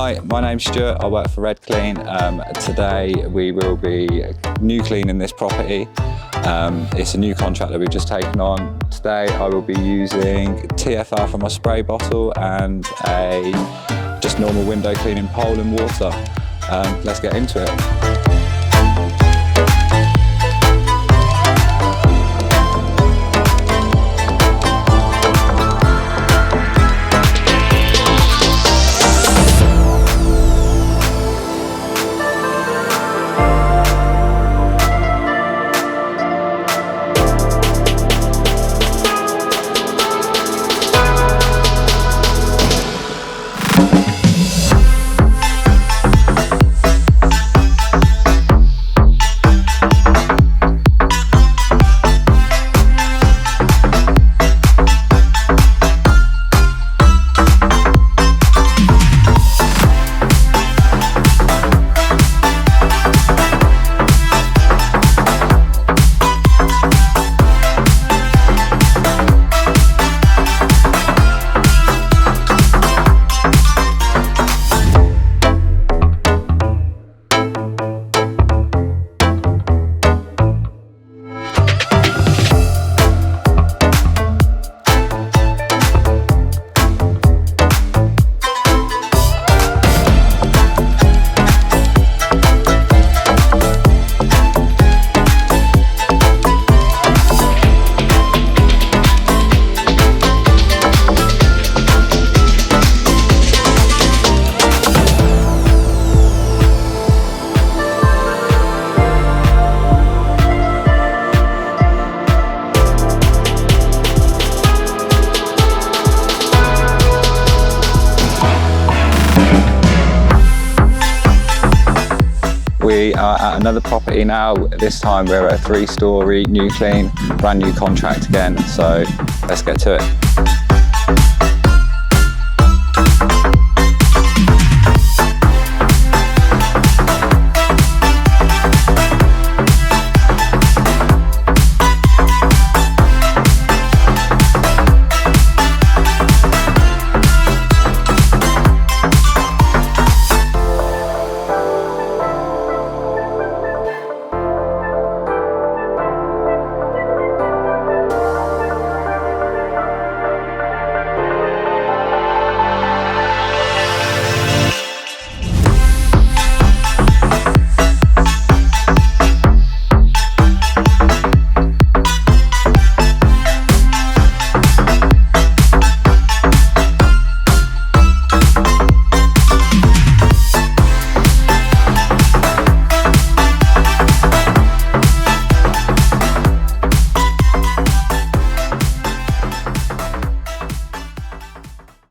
Hi, my name's Stuart. I work for RedClean. Today we will be new cleaning this property. It's a new contract that we've just taken on. Today I will be using TFR from my spray bottle and a just normal window cleaning pole and water. Let's get into it. We are at another property now. This time we're at a 3-storey, new clean, brand new contract again. So let's get to it.